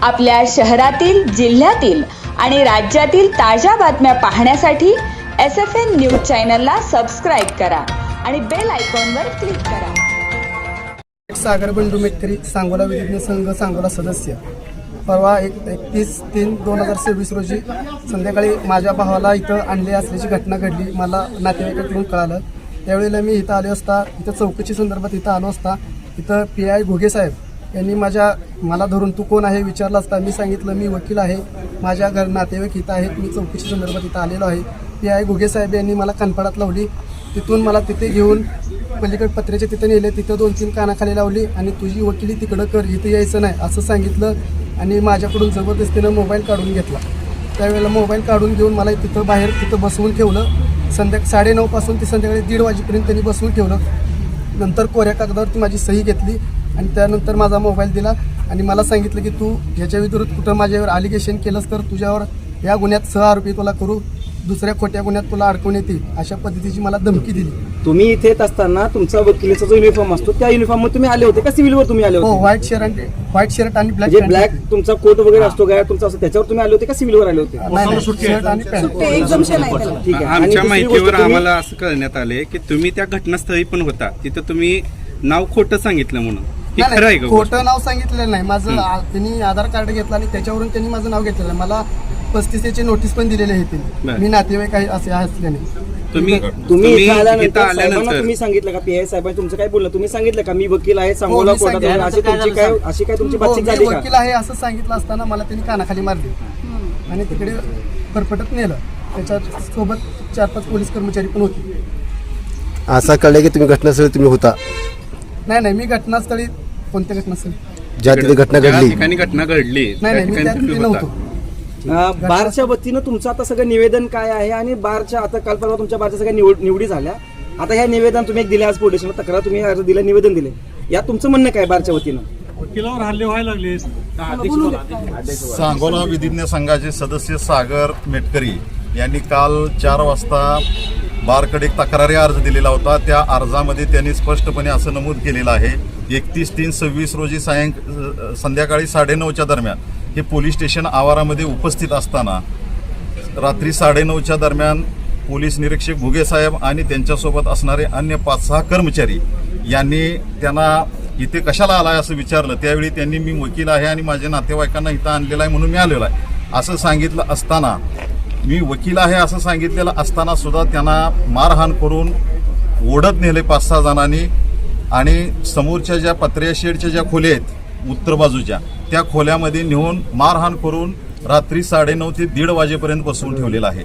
आपल्या शहरातील, जिल्ह्यातील आणि राज्यातील ताज्या बातम्या पाहण्यासाठी SFN न्यूज चॅनलला सबस्क्राईब करा आणि बेल आयकॉनवर क्लिक करा. सागर बंडू मेटकरी, सांगोला विधिज्ञ संघ सांगोला सदस्य. परवा 31/3/2026 रोजी संध्याकाळी माझ्या भावाला इथं आणले असल्याची घटना घडली. मला नातेवाईकाकडून कळालं. त्यावेळेला मी इथं आलो असता, इथं चौकशी संदर्भात इथं आलो असता, इथं PI घोगे साहेब यांनी मला धरून तू कोण आहे विचारलं असता. मी सांगितलं मी वकील आहे, माझ्या नातेवाईक इथं आहेत, मी चौकशी संदर्भात इथं आलेलो आहे. PI घोगे साहेब यांनी मला कानफडात लावली. तिथून मला तिथे घेऊन पलीकडे पत्र्याच्या तिथे नेले. तिथं 2-3 कानाखाली लावली आणि तुझी वकिली तिकडं कर, इथं यायचं नाही असं सांगितलं. आणि माझ्याकडून जबरदस्तीनं मोबाईल काढून घेतला. त्यावेळेला मोबाईल काढून घेऊन मला तिथं बसवून ठेवलं. 9:30 पासून ते संध्याकाळी 1:30 वाजेपर्यंत त्यांनी बसवून ठेवलं. नंतर कोऱ्या कागदावरती माझी सही घेतली आणि त्यानंतर माझा मोबाईल दिला आणि मला सांगितलं की तू ह्याच्या विरुद्ध कुठं माझ्यावर ॲलिगेशन केलंस तर तुझ्यावर या गुन्ह्यात सहआरोपी तुला करू, दुसऱ्या खोट्या गुन्ह्यात तुला अडकवण्यात येईल, अशा पद्धतीची मला धमकी दिली. तुम्ही इथे येत असताना तुमचा वकिलीचा जो युनिफॉर्म असतो त्या युनिफॉर्म मध्ये तुम्ही आले होते का सिव्हिलवर तुम्ही आले होते? हो, व्हाईट शर्ट आणि ब्लॅक तुमचा कोट वगैरे असतो काय तुमचा असं त्याच्यावर तुम्ही आले होते का सिव्हिलवर आले होते? शर्ट आणि पॅन्ट. ठीक आहे. आणि आमच्या दुसरी माहितीवर गोष्ट तुम्ही- आम्हाला असं कळण्यात आले की तुम्ही त्या घटनास्थळी पण होता, तिथं तुम्ही नाव खोटं सांगितलं म्हणून. हे खरं आहे का? खोटं नाव सांगितलेलं नाही माझं. त्यांनी आधार कार्ड घेतलं आणि त्याच्यावरून त्यांनी माझं नाव घेतलेलं. मला 35ची नोटीस पण दिलेली आहे त्यांनी. मी नातेवाईक आहे असे असल्याने. तुम्ही इथं आल्यानंतर साहेबांना तुम्ही सांगितलं का PI साहेबांनी तुमचं काय बोललं? तुम्ही सांगितलं का मी वकील आहे सांगोला कोर्टात आहे, अशी तुमची बातचीत झाली का? वकील आहे असं सांगितलं असताना मला त्यांनी कानाखाली मारली आणि तिकडे फरफटत नेलं. त्याच्या सोबत 4-5 पोलीस कर्मचारी पण होते. असं कळलं की तुम्ही घटनास्थळी तुम्ही होता? नाही, मी घटनास्थळी. कोणत्या घटनास्थळी? ज्या तिथे घटना ज्या घडली ठिकाणी घटना घडली त्या नाही, मी त्या ठिकाणी तिथे तुम्ही होता. नव्हतो. बारच्या वतीनं तुमचं आता सगळं निवेदन काय आहे आणि बारच्या आता काल परवा तुमच्या बारच्या सगळ्या निवडी झाल्या. आता ह्या निवेदन तुम्ही एक दिले, आज पोलीस स्टेशनला तक्रार तुम्ही अर्ज दिला, निवेदन दिले, या तुमचं म्हणणं काय बारच्या वतीनं? वकिलावर हल्ले व्हायला लागले. सांगोला विधिज्ञ संघाचे सदस्य सागर मेटकरी यांनी काल 4 वाजता बारकडे एक तक्रारी अर्ज दिलेला होता. त्या अर्जामध्ये त्यांनी स्पष्टपणे असं नमूद केलेलं आहे 31/3/26 रोजी संध्याकाळी 9:30च्या दरम्यान हे पोलीस स्टेशन आवारामध्ये उपस्थित असताना रात्री 9:30च्या दरम्यान पोलीस निरीक्षक घुगे साहेब आणि त्यांच्यासोबत असणारे अन्य 5-6 कर्मचारी यांनी त्यांना इथे कशाला आलाय असं विचारलं. त्यावेळी त्यांनी मी वकील आहे आणि माझ्या नातेवाईकांना इथं आणलेलं आहे म्हणून मी आलेलो आहे असं सांगितलं असताना, मी वकील आहे असं सांगितलेलं असताना सुद्धा त्यांना मारहाण करून ओढत नेले 5-6 जणांनी आणि समोरच्या ज्या पत्र्या शेडच्या ज्या खोल्या आहेत उत्तर बाजूच्या त्या खोल्यामध्ये नेऊन मारहाण करून रात्री 9:30 ते 1:30 वाजेपर्यंत बसवून ठेवलेलं आहे.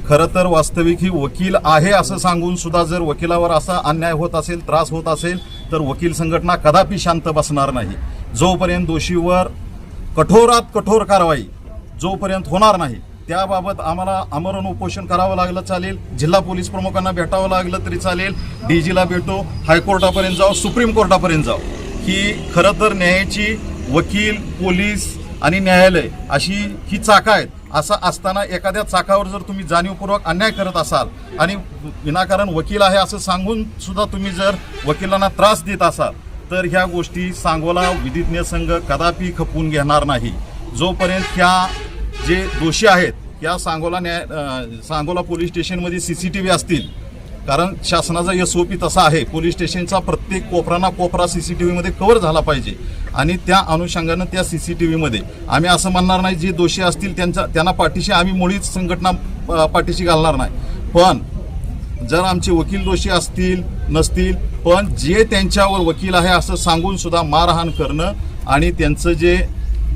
खरं तर वास्तविक ही वकील आहे असं सांगून सुद्धा जर वकिलावर असा अन्याय होत असेल, त्रास होत असेल तर वकील संघटना कदापि शांत बसणार नाही. जोपर्यंत दोषीवर कठोरात कठोर कारवाई जोपर्यंत होणार नाही त्याबाबत आम्हाला आमरण उपोषण करावं लागलं चालेल, जिल्हा पोलीस प्रमुखांना भेटावं लागलं तरी चालेल, DGला भेटो, हायकोर्टापर्यंत जाऊ, सुप्रीम कोर्टापर्यंत जाऊ. ही खरं तर न्यायाची वकील, पोलीस आणि न्यायालय अशी ही चाकं आहेत. असं असताना एखाद्या चाकावर जर तुम्ही जाणीवपूर्वक अन्याय करत असाल आणि विनाकारण वकील आहे असं सांगून सुद्धा तुम्ही जर वकिलांना त्रास देत असाल तर ह्या गोष्टी सांगोला विधिज्ञ संघ कदापि खपवून घेणार नाही. जोपर्यंत ह्या जे दोषी आहेत या सांगोला पोलीस स्टेशनमध्ये CCTV असतील, कारण शासनाचा SOP तसा आहे, पोलीस स्टेशनचा प्रत्येक कोपरा CCTV मध्ये कव्हर झाला पाहिजे आणि त्या अनुषंगानं त्या CCTV मध्ये आम्ही असं म्हणणार नाही जे दोषी असतील त्यांना पाठीशी आम्ही मुळीच संघटना पाठीशी घालणार नाही. पण जर आमचे वकील दोषी असतील नसतील पण जे त्यांच्यावर वकील आहे असं सांगून सुद्धा मारहाण करणं आणि त्यांचं जे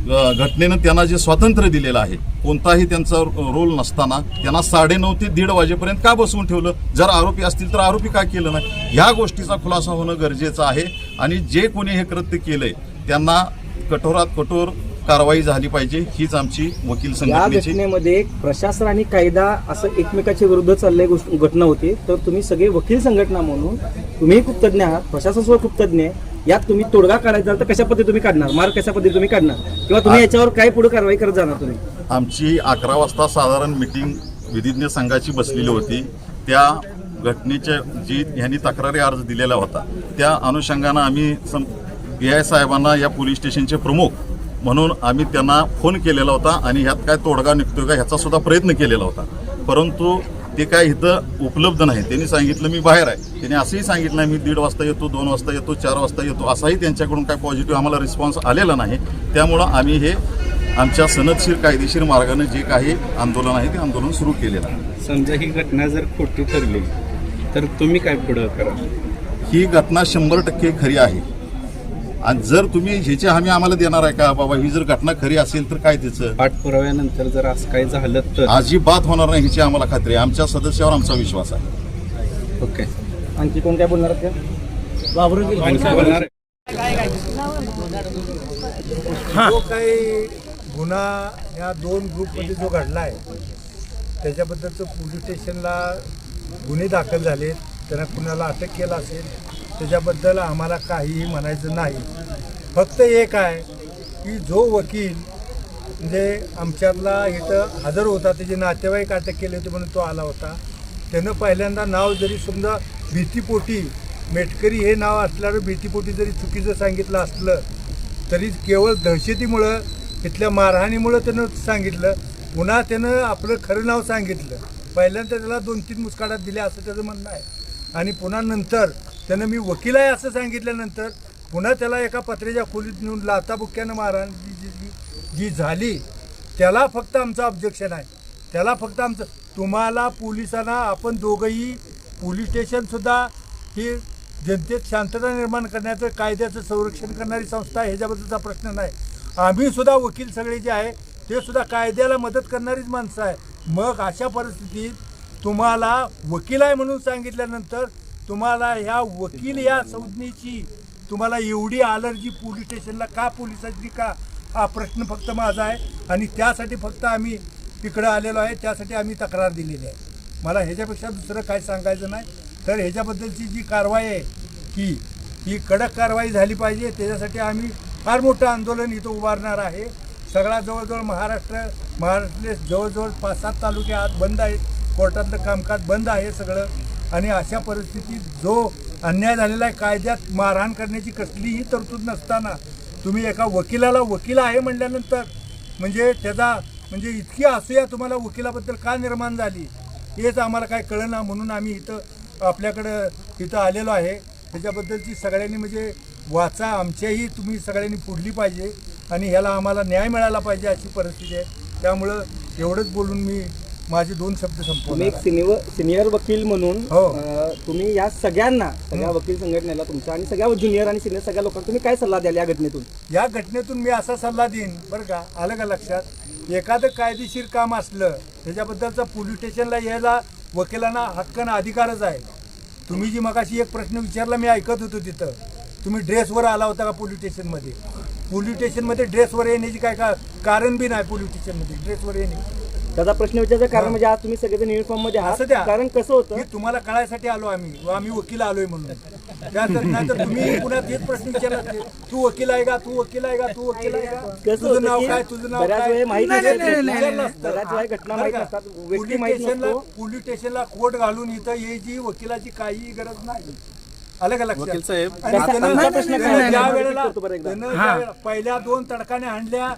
घटनेनं त्यांना जे स्वातंत्र्य दिलेलं आहे कोणताही त्यांचा रोल नसताना त्यांना 9:30 ते 1:30 वाजेपर्यंत का बसवून ठेवलं? जर आरोपी असतील तर आरोपी का केलं नाही? ह्या गोष्टीचा खुलासा होणं गरजेचं आहे आणि जे कोणी हे कृत्य केलंय त्यांना कठोरात कठोर कारवाई झाली पाहिजे हीच आमची वकील संघटनेची. या घटनेमध्ये प्रशासन आणि कायदा असं एकमेकाच्या विरुद्ध चाललेली घटना होती. तर तुम्ही सगळे वकील संघटना म्हणून तुम्ही खूप तज्ञ आहात, प्रशासन सुद्धा खूप तज्ञ आहे. यात तुम्ही तोडगा काढायचा तर कशा पद्धती तुम्ही काढणार, मार्ग कशा पद्धती तुम्ही काढणार किंवा तुम्ही याच्यावर काय पुढे कारवाई करत जाणार तुम्ही? आमची 11 वाजता साधारण मीटिंग विधिज्ञ संघाची बसलेली होती. त्या घटनेच्या जी ह्यांनी तक्रारी अर्ज दिलेला होता त्या अनुषंगानं आम्ही PI साहेबांना या पोलीस स्टेशनचे प्रमुख म्हणून आम्ही त्यांना फोन केलेला होता आणि ह्यात काय तोडगा निघतोय का ह्याचा सुद्धा प्रयत्न केलेला होता, परंतु ते काय इथं उपलब्ध नाही. त्यांनी सांगितलं मी बाहेर आहे. त्यांनी असंही सांगितलं नाही मी 1:30 वाजता येतो, 2 वाजता येतो, 4 वाजता येतो, असाही त्यांच्याकडून काय पॉझिटिव्ह आम्हाला रिस्पॉन्स आलेला नाही. त्यामुळं आम्ही हे आमच्या सनदशीर कायदेशीर मार्गाने जे काही आंदोलन आहे ते आंदोलन सुरू केलेलं आहे. समजा ही घटना जर खोटी ठरली तर तुम्ही काय पुढं करा? ही घटना 100% खरी आहे आणि जर तुम्ही ह्याची हमी आम्हाला देणार आहे का बाबा ही जर घटना खरी असेल तर काय त्याचं पाठपुराव्यानंतर जर असं काही झालं तर अजिबात होणार नाही ह्याची आम्हाला खात्री आहे. आमच्या सदस्यावर आमचा विश्वास आहे. ओके. आणखी कोण काय बोलणार आहेत का? आणखी बोलणार? जो काही गुन्हा या 2 ग्रुपमध्ये जो घडला आहे त्याच्याबद्दलचं पोलीस स्टेशनला गुन्हे दाखल झालेत, त्यांना कुणाला अटक केलं असेल त्याच्याबद्दल आम्हाला काहीही म्हणायचं नाही. फक्त एक आहे की जो वकील म्हणजे आमच्यातला इथं हजर होता, त्याचे नातेवाईक अटक केले होते म्हणून तो आला होता. त्यानं पहिल्यांदा नाव जरी समजा भीतीपोटी मेटकरी हे नाव असल्यावर भीतीपोटी जरी चुकीचं सांगितलं असलं तरी केवळ दहशतीमुळं इथल्या मारहाणीमुळं त्यानं सांगितलं. पुन्हा त्यानं आपलं खरं नाव सांगितलं. पहिल्यांदा त्याला 2-3 मुस्काटात दिल्या असं त्याचं म्हणणं आहे आणि पुन्हा नंतर त्यानं मी वकील आहे असं सांगितल्यानंतर पुन्हा त्याला एका पत्र्याच्या खोलीत नेऊन लाथाबुक्क्यानं मारहाण जी झाली त्याला फक्त आमचं ऑब्जेक्शन आहे. त्याला फक्त आमचं तुम्हाला पोलिसांना आपण दोघंही पोलीस स्टेशनसुद्धा ही जनतेत शांतता निर्माण करण्याचं कायद्याचं संरक्षण करणारी संस्था आहे, ह्याच्याबद्दलचा प्रश्न नाही. आम्ही सुद्धा वकील सगळे जे आहे ते सुद्धा कायद्याला मदत करणारीच माणसं आहे. मग अशा परिस्थितीत तुम्हाला वकील आहे म्हणून सांगितल्यानंतर तुम्हाला ह्या वकील या संज्ञेची तुम्हाला एवढी अलर्जी पोलीस स्टेशनला का, पोलिसांची का, हा प्रश्न फक्त माझा आहे आणि त्यासाठी फक्त आम्ही तिकडं आलेलो आहे, त्यासाठी आम्ही तक्रार दिलेली आहे. मला ह्याच्यापेक्षा दुसरं काय सांगायचं नाही. तर ह्याच्याबद्दलची जी कारवाई आहे की ही कडक कारवाई झाली पाहिजे, त्याच्यासाठी आम्ही फार मोठं आंदोलन इथं उभारणार आहे. सगळा जवळजवळ महाराष्ट्रातले जवळजवळ 5-7 तालुके आज बंद आहेत, कोर्टातलं कामकाज बंद आहे सगळं. आणि अशा परिस्थितीत जो अन्याय झालेला आहे, कायद्यात मारहाण करण्याची कसलीही तरतूद नसताना तुम्ही एका वकिलाला वकील आहे म्हटल्यानंतर म्हणजे त्याचा म्हणजे इतकी असूया तुम्हाला वकिलाबद्दल का निर्माण झाली हेच आम्हाला काय कळेना. म्हणून आम्ही इथं आपल्याकडं इथं आलेलो आहे. त्याच्याबद्दलची सगळ्यांनी म्हणजे वाचा, आमच्याही तुम्ही सगळ्यांनी पुढली पाहिजे आणि ह्याला आम्हाला न्याय मिळाला पाहिजे अशी परिस्थिती आहे. त्यामुळं एवढंच बोलून मी माझे 2 शब्द तुम्ही एक संपवतो. सिनियर वकील म्हणून हो. तुम्ही या सगळ्यांना सगळ्या वकील संघटनेला तुमच्या आणि सगळ्या ज्युनियर आणि सिनियर सगळ्या लोकांना तुम्ही काय सल्ला द्याल या घटनेतून? या घटनेतून मी असा सल्ला देईन बरं का, आलं का लक्षात, एखादं कायदेशीर काम असलं त्याच्याबद्दलचा पोलीस स्टेशनला यायला वकिलांना हक्क आणि अधिकारच आहे. तुम्ही जी मगाशी एक प्रश्न विचारला मी ऐकत होतो तिथं, तुम्ही ड्रेसवर आला होता का पोलीस स्टेशनमध्ये? पोलीस स्टेशनमध्ये ड्रेसवर येण्याची काय का कारण बी नाही. पोलीस स्टेशनमध्ये ड्रेसवर येणे त्याचा प्रश्न विचारायचा कारण म्हणजे आज तुम्ही सगळेजण युनिफॉर्म मध्ये आहात, असं द्या. कारण कसं होतं हे तुम्हाला कळायसाठी आलो आम्ही वकील आलोय म्हणून. त्यानंतर तुम्ही पुन्हा तेच प्रश्न विचारला, तू वकील आहे का, तू वकील आहे का, तू वकील आहे का, कसं तुझं होतं नाव की काय, तुझं नाव बऱ्याच काय, वेळा माहिती नाही, नसतं. नाही, नाही, नाही, नाही. बऱ्याच वेळा घटना माहित बरं नसतात, का? व्यक्ती माहित नसतो. पोलीस स्टेशनला कोट घालून इथं यायची वकिलाची काहीही गरज नाही. आलं का लक्षात? वकील साहेब, आणि आता त्यानं- आमचा प्रश्न काय त्यानं आहे? ज्या वेळेला करतो बरं एकदा. त्यानं ज्या वेळेला पहिल्या 2 तडकाने हाणल्या,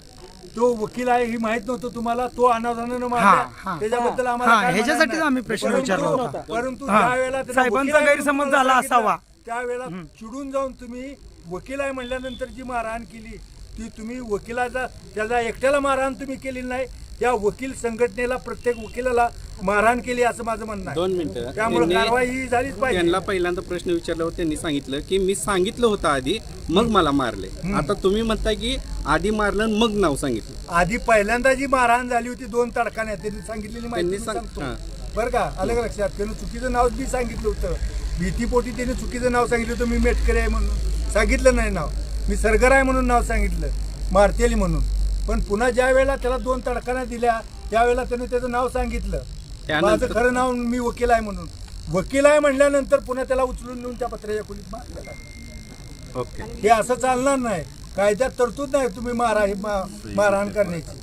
तो वकील आहे ही माहित नव्हतं तुम्हाला, तो अनावधानानं मारला, त्याच्याबद्दल आम्हाला काय ह्याच्यासाठीच म्हणायचं आम्ही प्रश्न नाही. विचारला परंतु- होता. परंतु हा. ज्या वेळेला त्यानं साहेबांचा वकील आहे म्हणून गैरसमज तुम्हाला झाला सांगितलं, असावा. त्यावेळेला चिडून जाऊन तुम्ही वकील आहे म्हणल्यानंतर जी मारहाण केली ती तुम्ही वकिलाचा त्याला एकट्याला मारहाण तुम्ही केली नाही, या वकील संघटनेला प्रत्येक वकिलाला मारहाण केली असं माझं म्हणणं आहे. 2 मिनिटं. त्यामुळे त्यांनी- कारवाई ही झालीच पाहिजे. त्यांना पहिल्यांदा प्रश्न विचारल्यावर त्यांनी सांगितलं की मी सांगितलं होतं आधी मग मला मारले. आता तुम्ही म्हणताय की आधी मारलं आणि मग नाव सांगितलं. आधी पहिल्यांदा जी मारहाण झाली होती 2 तडकाने त्यांनी सांगितलेली माहिती त्यांनी मी सांग- सांगतो. हां. बरं का, आलं का लक्षात? त्यानं चुकीचं नाव बी सांगितलं होतं, भीतीपोटी त्याने चुकीचं नाव सांगितलं होतं. मी मेटकरी आहे म्हणून सांगितलं नाही नाव, मी सरगर आहे म्हणून नाव सांगितलं, मारतेली म्हणून. पण पुन्हा ज्या वेळेला त्याला 2 तडकाने दिल्या त्यावेळेला त्याने त्याचं नाव सांगितलं, त्यानंतर- माझं खरं नाव मी वकील आहे म्हणून. वकील आहे म्हणल्यानंतर पुन्हा त्याला उचलून नेऊन त्या पत्र्याच्या खोलीत मारलं आहे. ओके. हे असं चालणार नाही. कायद्यात तरतूद नाही तुम्ही मारहाण करण्याची.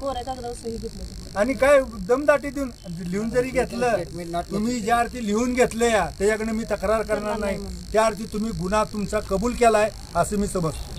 आणि काय दमदाटी देऊन लिहून जरी घेतलं तुम्ही, ज्या अर्थी लिहून घेतलं या त्याच्याकडे मी तक्रार करणार नाही, त्या अर्थी तुम्ही गुन्हा तुमचा कबूल केलाय असं मी समजतो.